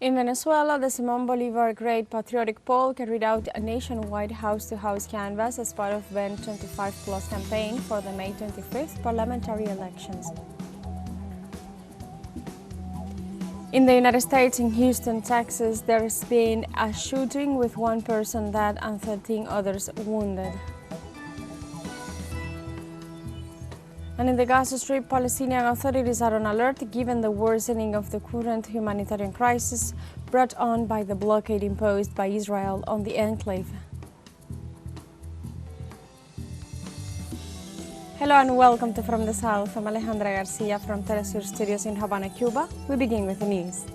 In Venezuela, the Simón Bolívar Great Patriotic Poll carried out a nationwide house-to-house canvass as part of VEN 25+ campaign for the May 25th parliamentary elections. In the United States, in Houston, Texas, there's been a shooting with one person dead and 13 others wounded. And in the Gaza Strip, Palestinian authorities are on alert given the worsening of the current humanitarian crisis brought on by the blockade imposed by Israel on the enclave. Hello and welcome to From the South. I'm Alejandra Garcia from teleSUR studios in Havana, Cuba. We begin with the news.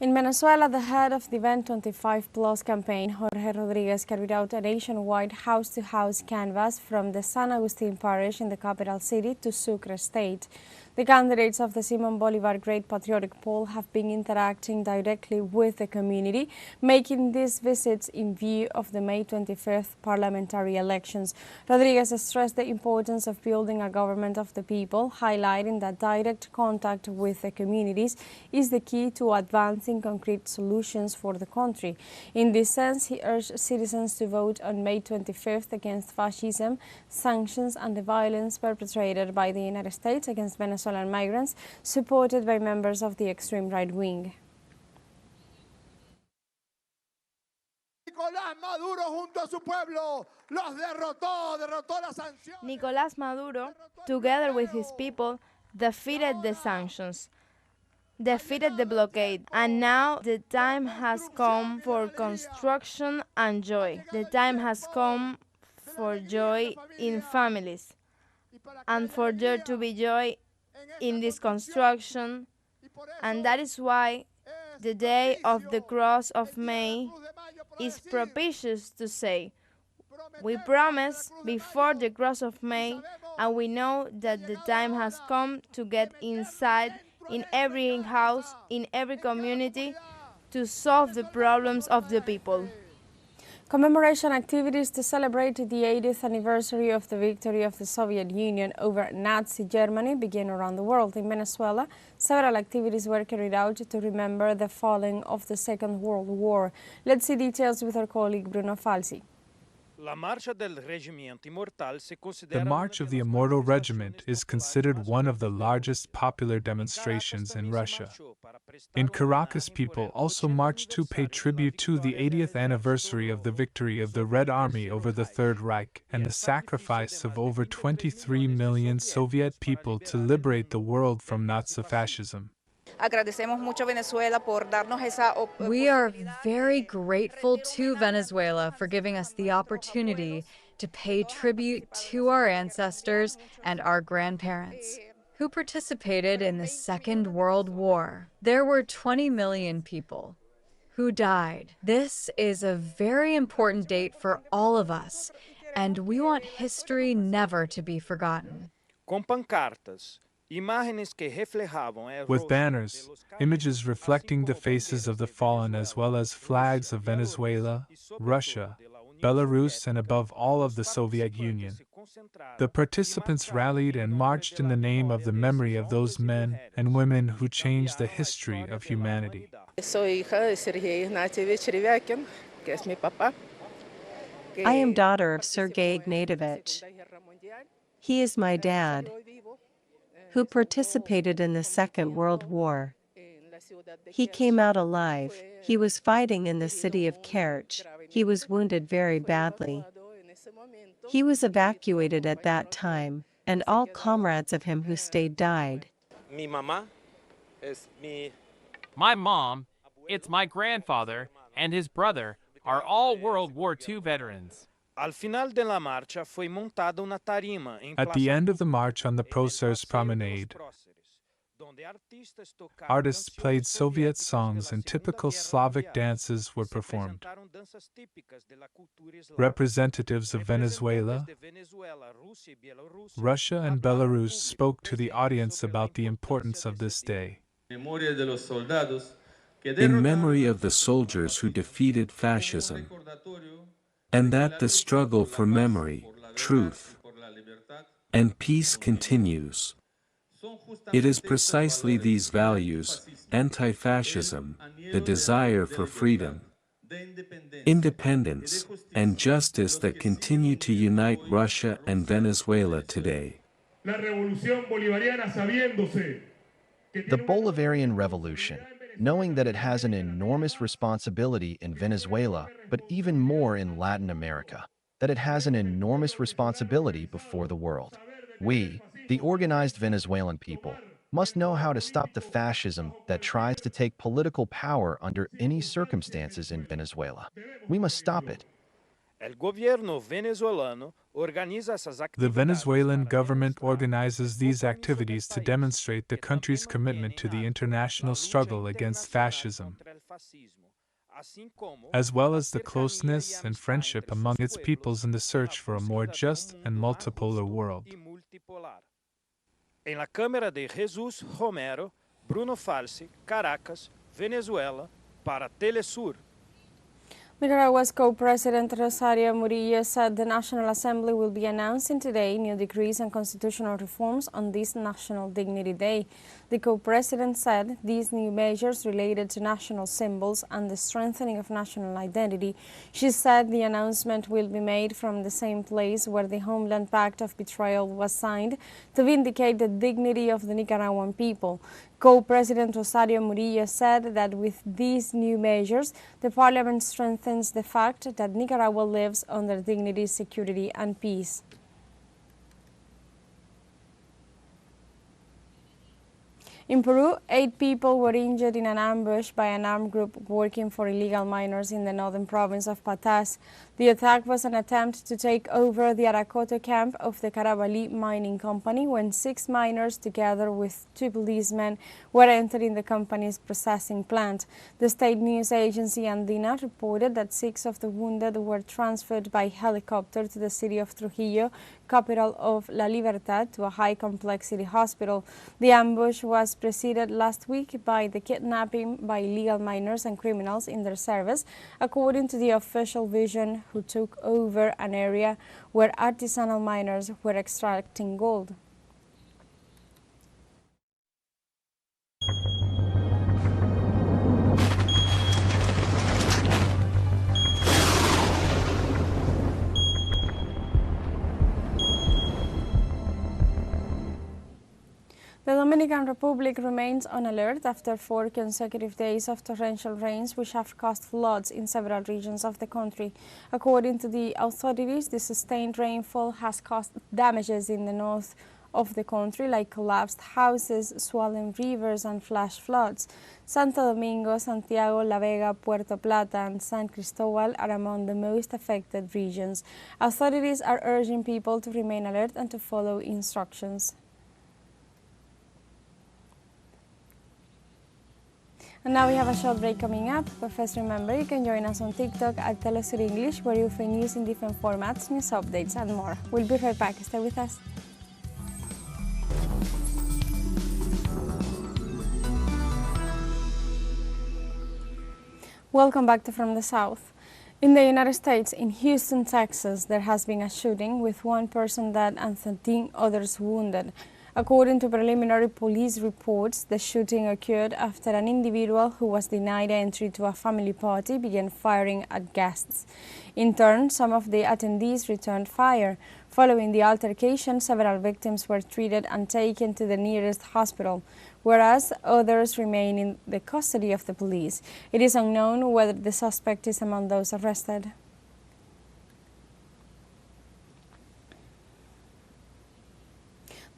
In Venezuela, the head of the VEN 25+ campaign, Jorge Rodriguez, carried out a nationwide house-to-house canvass from the San Agustin parish in the capital city to Sucre state. The candidates of the Simón Bolívar Great Patriotic Poll have been interacting directly with the community, making these visits in view of the May 25th parliamentary elections. Rodriguez stressed the importance of building a government of the people, highlighting that direct contact with the communities is the key to advancing concrete solutions for the country. In this sense, he urged citizens to vote on May 25th against fascism, sanctions and the violence perpetrated by the United States against Venezuelan migrants, supported by members of the extreme right wing. Nicolás Maduro, together with his people, defeated the sanctions, defeated the blockade, and now the time has come for construction and joy. The time has come for joy in families, and for there to be joy in this construction, and that is why the day of the cross of May is propitious to say, we promise before the cross of May, and we know that the time has come to get inside in every house, in every community, to solve the problems of the people. Commemoration activities to celebrate the 80th anniversary of the victory of the Soviet Union over Nazi Germany began around the world. In Venezuela, several activities were carried out to remember the falling of the Second World War. Let's see details with our colleague Bruno Falsi. The March of the Immortal Regiment is considered one of the largest popular demonstrations in Russia. In Caracas, people also marched to pay tribute to the 80th anniversary of the victory of the Red Army over the Third Reich and the sacrifice of over 23 million Soviet people to liberate the world from Nazi-fascism. We are very grateful to Venezuela for giving us the opportunity to pay tribute to our ancestors and our grandparents who participated in the Second World War. There were 20 million people who died. This is a very important date for all of us, and we want history never to be forgotten. With banners, images reflecting the faces of the fallen as well as flags of Venezuela, Russia, Belarus and above all of the Soviet Union. The participants rallied and marched in the name of the memory of those men and women who changed the history of humanity. I am daughter of Sergei Ignatievich. He is my dad, who participated in the Second World War. He came out alive. He was fighting in the city of Kerch. He was wounded very badly. He was evacuated at that time, and all comrades of him who stayed died. My mom, it's my grandfather, and his brother are all World War II veterans. At the end of the march on the Proceres Promenade, artists played Soviet songs and typical Slavic dances were performed. Representatives of Venezuela, Russia and Belarus spoke to the audience about the importance of this day. In memory of the soldiers who defeated fascism, and that the struggle for memory, truth, and peace continues. It is precisely these values, anti-fascism, the desire for freedom, independence, and justice that continue to unite Russia and Venezuela today. The Bolivarian Revolution, knowing that it has an enormous responsibility in Venezuela, but even more in Latin America, that it has an enormous responsibility before the world. We, the organized Venezuelan people, must know how to stop the fascism that tries to take political power under any circumstances in Venezuela. We must stop it. The Venezuelan government organizes these activities to demonstrate the country's commitment to the international struggle against fascism, as well as the closeness and friendship among its peoples in the search for a more just and multipolar world. En la Cámara de Jesús Romero, Bruno Falsi, Caracas, Venezuela, para teleSUR. Nicaragua's co-president Rosario Murillo said the National Assembly will be announcing today new decrees and constitutional reforms on this National Dignity Day. The co-president said these new measures related to national symbols and the strengthening of national identity. She said the announcement will be made from the same place where the Homeland Pact of Betrayal was signed to vindicate the dignity of the Nicaraguan people. Co-President Rosario Murillo said that with these new measures, the parliament strengthens the fact that Nicaragua lives under dignity, security, and peace. In Peru, 8 people were injured in an ambush by an armed group working for illegal miners in the northern province of Patás. The attack was an attempt to take over the Aracoto camp of the Carabalí mining company when 6 miners, together with 2 policemen, were entering the company's processing plant. The state news agency Andina reported that 6 of the wounded were transferred by helicopter to the city of Trujillo, capital of La Libertad, to a high-complexity hospital. The ambush was preceded last week by the kidnapping by illegal miners and criminals in their service, according to the official vision, who took over an area where artisanal miners were extracting gold. The Dominican Republic remains on alert after 4 consecutive days of torrential rains which have caused floods in several regions of the country. According to the authorities, the sustained rainfall has caused damages in the north of the country, like collapsed houses, swollen rivers, and flash floods. Santo Domingo, Santiago, La Vega, Puerto Plata, and San Cristobal are among the most affected regions. Authorities are urging people to remain alert and to follow instructions. And now we have a short break coming up, but first remember you can join us on TikTok at teleSUR English, where you'll find news in different formats, news updates, and more. We'll be right back. Stay with us. Welcome back to From the South. In the United States, in Houston, Texas, there has been a shooting with 1 person dead and 13 others wounded. According to preliminary police reports, the shooting occurred after an individual who was denied entry to a family party began firing at guests. In turn, some of the attendees returned fire. Following the altercation, several victims were treated and taken to the nearest hospital, whereas others remain in the custody of the police. It is unknown whether the suspect is among those arrested.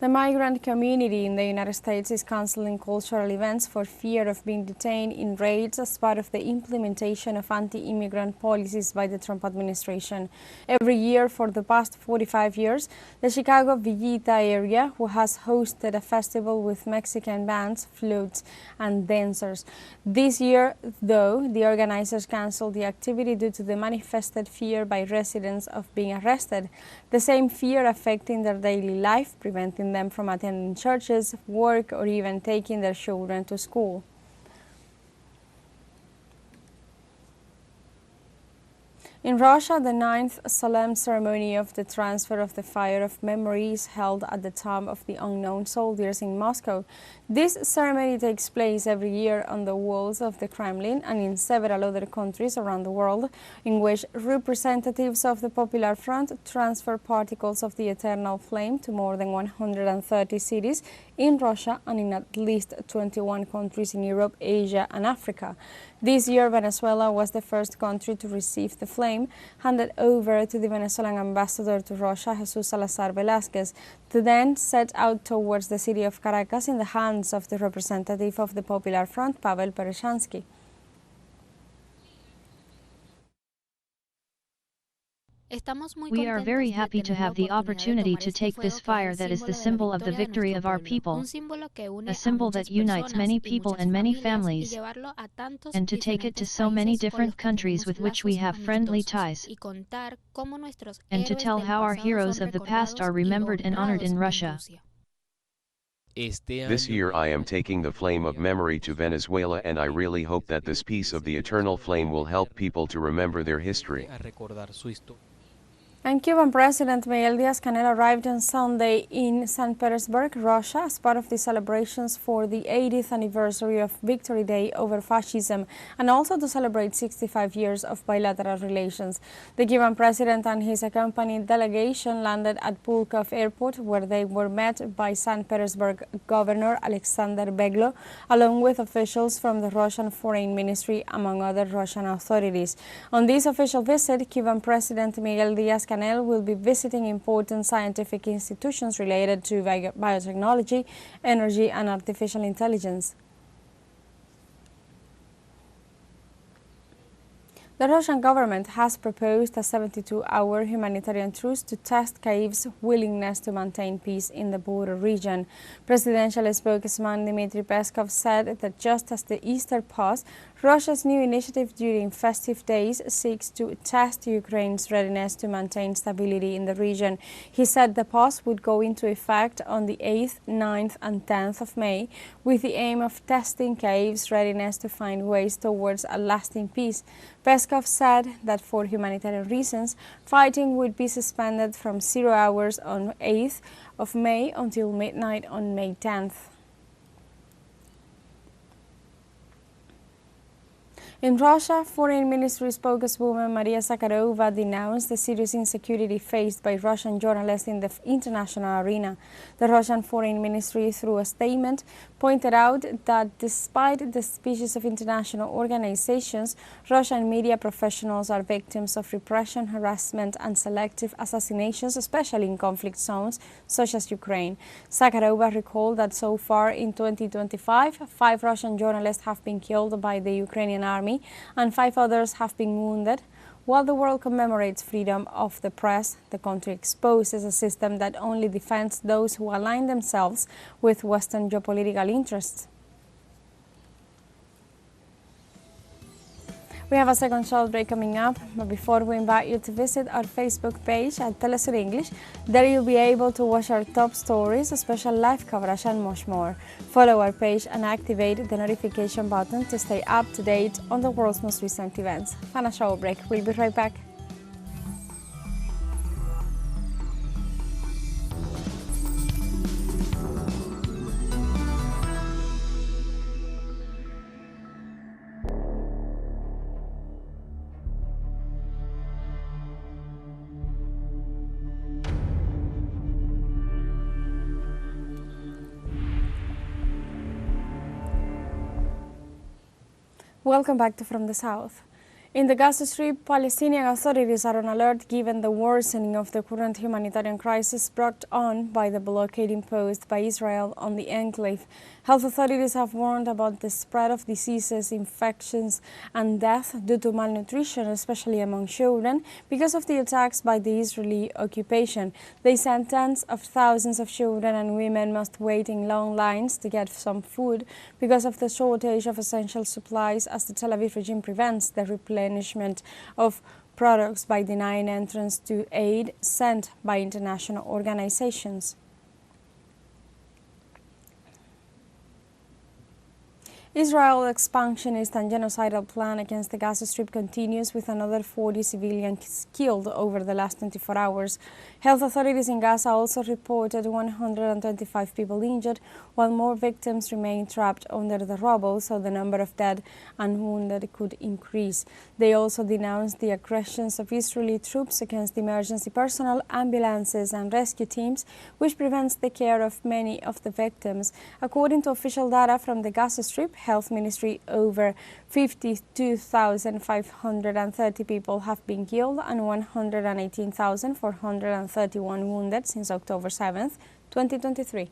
The migrant community in the United States is canceling cultural events for fear of being detained in raids as part of the implementation of anti-immigrant policies by the Trump administration. Every year for the past 45 years, the Chicago Villita area, who has hosted a festival with Mexican bands, flutes, and dancers. This year, though, the organizers canceled the activity due to the manifested fear by residents of being arrested. The same fear affecting their daily life, preventing them from attending churches, work, or even taking their children to school. In Russia, the ninth solemn ceremony of the transfer of the fire of memory is held at the Tomb of the Unknown Soldiers in Moscow. This ceremony takes place every year on the walls of the Kremlin and in several other countries around the world, in which representatives of the Popular Front transfer particles of the eternal flame to more than 130 cities in Russia and in at least 21 countries in Europe, Asia and Africa. This year, Venezuela was the first country to receive the flame, handed over to the Venezuelan ambassador to Russia, Jesus Salazar Velázquez, to then set out towards the city of Caracas in the hands of the representative of the Popular Front, Pavel Pereshansky. We are very happy to have the opportunity to take this fire that is the symbol of the victory of our people, a symbol that unites many people and many families, and to take it to so many different countries with which we have friendly ties, and to tell how our heroes of the past are remembered and honored in Russia. This year I am taking the flame of memory to Venezuela, and I really hope that this piece of the eternal flame will help people to remember their history. And Cuban President Miguel Díaz-Canel arrived on Sunday in St. Petersburg, Russia, as part of the celebrations for the 80th anniversary of Victory Day over fascism, and also to celebrate 65 years of bilateral relations. The Cuban president and his accompanying delegation landed at Pulkov Airport, where they were met by St. Petersburg Governor Alexander Beglo, along with officials from the Russian Foreign Ministry, among other Russian authorities. On this official visit, Cuban President Miguel Díaz-Canel will be visiting important scientific institutions related to biotechnology, energy and artificial intelligence. The Russian government has proposed a 72-hour humanitarian truce to test Kyiv's willingness to maintain peace in the border region. Presidential spokesman Dmitry Peskov said that just as the Easter pause, Russia's new initiative during festive days seeks to test Ukraine's readiness to maintain stability in the region. He said the pause would go into effect on the 8th, 9th and 10th of May, with the aim of testing Kyiv's readiness to find ways towards a lasting peace. Peskov said that for humanitarian reasons, fighting would be suspended from 0 hours on 8th of May until midnight on May 10th. In Russia, Foreign Ministry spokeswoman Maria Zakharova denounced the serious insecurity faced by Russian journalists in the international arena. The Russian Foreign Ministry, through a statement, pointed out that despite the speeches of international organizations, Russian media professionals are victims of repression, harassment and selective assassinations, especially in conflict zones such as Ukraine. Zakharova recalled that so far in 2025, 5 Russian journalists have been killed by the Ukrainian army and 5 others have been wounded. While the world commemorates freedom of the press, the country exposes a system that only defends those who align themselves with Western geopolitical interests. We have a second short break coming up, but before we invite you to visit our Facebook page at teleSUR English, there you'll be able to watch our top stories, special live coverage and much more. Follow our page and activate the notification button to stay up to date on the world's most recent events. And a short break. We'll be right back. Welcome back to From the South. In the Gaza Strip, Palestinian authorities are on alert given the worsening of the current humanitarian crisis brought on by the blockade imposed by Israel on the enclave. Health authorities have warned about the spread of diseases, infections and death due to malnutrition, especially among children, because of the attacks by the Israeli occupation. They said tens of thousands of children and women must wait in long lines to get some food because of the shortage of essential supplies, as the Tel Aviv regime prevents the replenishment of products by denying entrance to aid sent by international organizations. Israel's expansionist and genocidal plan against the Gaza Strip continues, with another 40 civilians killed over the last 24 hours. Health authorities in Gaza also reported 125 people injured, while more victims remain trapped under the rubble, so the number of dead and wounded could increase. They also denounced the aggressions of Israeli troops against emergency personnel, ambulances and rescue teams, which prevents the care of many of the victims. According to official data from the Gaza Strip Health Ministry, over 52,530 people have been killed and 118,431 wounded since October 7th, 2023.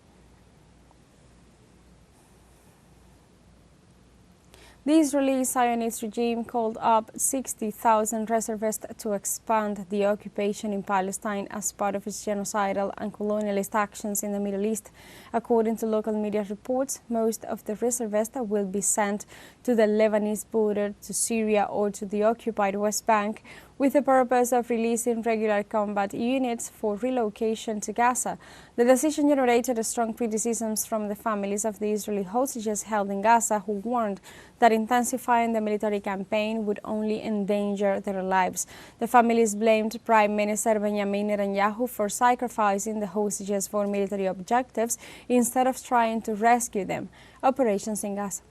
The Israeli Zionist regime called up 60,000 reservists to expand the occupation in Palestine as part of its genocidal and colonialist actions in the Middle East. According to local media reports, most of the reservists will be sent to the Lebanese border, to Syria or to the occupied West Bank, with the purpose of releasing regular combat units for relocation to Gaza. The decision generated strong criticisms from the families of the Israeli hostages held in Gaza, who warned that intensifying the military campaign would only endanger their lives. The families blamed Prime Minister Benjamin Netanyahu for sacrificing the hostages for military objectives instead of trying to rescue them. Operations in Gaza.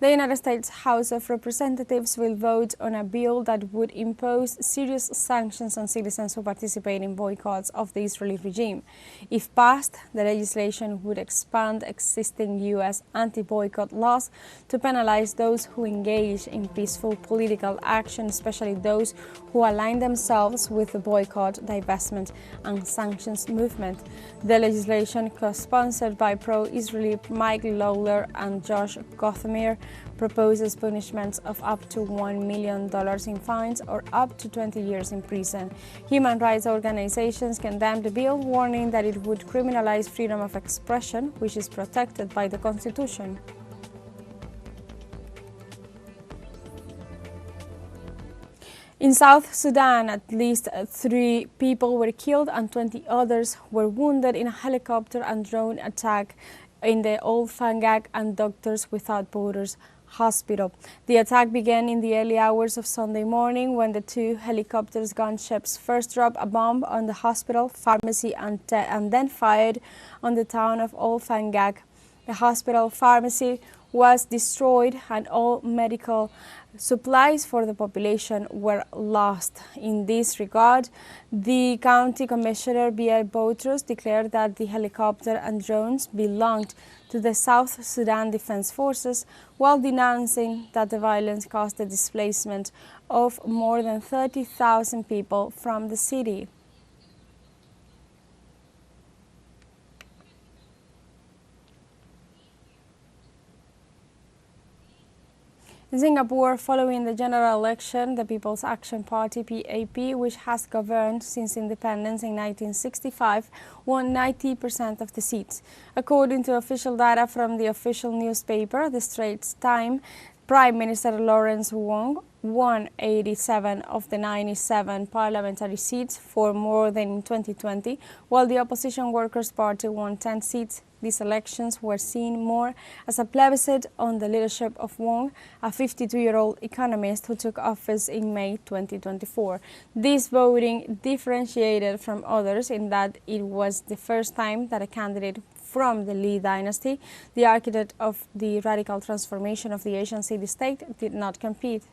The United States House of Representatives will vote on a bill that would impose serious sanctions on citizens who participate in boycotts of the Israeli regime. If passed, the legislation would expand existing U.S. anti-boycott laws to penalize those who engage in peaceful political action, especially those who align themselves with the boycott, divestment, and sanctions movement. The legislation, co-sponsored by pro-Israeli Mike Lawler and Josh Gothamir, proposes punishments of up to $1 million in fines or up to 20 years in prison. Human rights organizations condemned the bill, warning that it would criminalize freedom of expression, which is protected by the Constitution. In South Sudan, at least 3 people were killed and 20 others were wounded in a helicopter and drone attack in the Old Fangak and Doctors Without Borders hospital. The attack began in the early hours of Sunday morning when the 2 helicopters gunships first dropped a bomb on the hospital, pharmacy and then fired on the town of Old Fangak. The hospital pharmacy was destroyed and all medical supplies for the population were lost. In this regard, the county commissioner, Biel Boutros, declared that the helicopter and drones belonged to the South Sudan Defense Forces, while denouncing that the violence caused the displacement of more than 30,000 people from the city. In Singapore, following the general election, the People's Action Party (PAP), which has governed since independence in 1965, won 90% of the seats. According to official data from the official newspaper, The Straits Times, Prime Minister Lawrence Wong won 87 of the 97 parliamentary seats for more than in 2020, while the opposition Workers' Party won 10 seats. These elections were seen more as a plebiscite on the leadership of Wong, a 52-year-old economist who took office in May 2024. This voting differentiated from others in that it was the first time that a candidate from the Lee dynasty, the architect of the radical transformation of the Asian city-state, did not compete.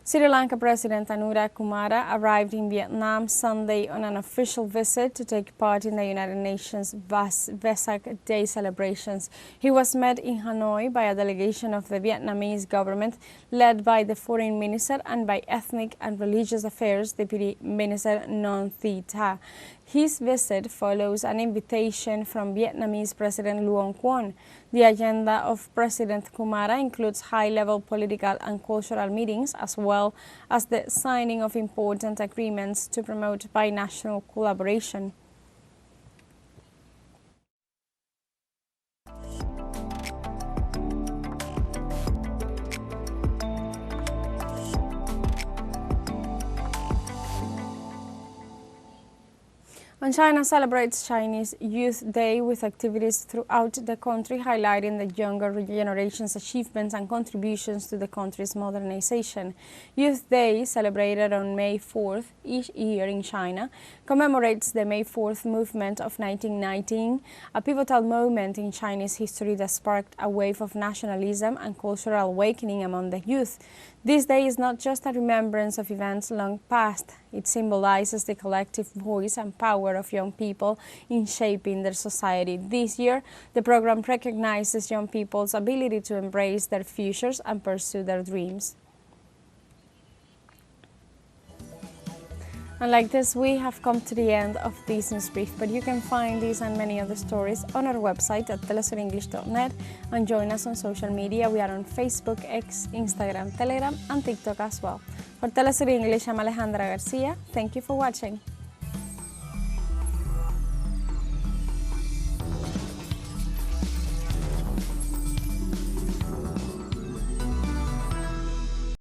Sri Lanka President Anura Kumara arrived in Vietnam Sunday on an official visit to take part in the United Nations Vesak Day celebrations. He was met in Hanoi by a delegation of the Vietnamese government led by the Foreign Minister and by Ethnic and Religious Affairs Deputy Minister Non Thi Tha. His visit follows an invitation from Vietnamese President Luong Quon. The agenda of President Kumara includes high-level political and cultural meetings, as well as the signing of important agreements to promote binational collaboration. And China celebrates Chinese Youth Day with activities throughout the country highlighting the younger generation's achievements and contributions to the country's modernization. Youth Day, celebrated on May 4th each year in China, commemorates the May 4th movement of 1919, a pivotal moment in Chinese history that sparked a wave of nationalism and cultural awakening among the youth. This day is not just a remembrance of events long past, it symbolizes the collective voice and power of young people in shaping their society. This year, the program recognizes young people's ability to embrace their futures and pursue their dreams. And like this, we have come to the end of this news brief, but you can find these and many other stories on our website at telesurenglish.net and join us on social media. We are on Facebook, X, Instagram, Telegram and TikTok as well. For TeleSUR English, I'm Alejandra Garcia. Thank you for watching.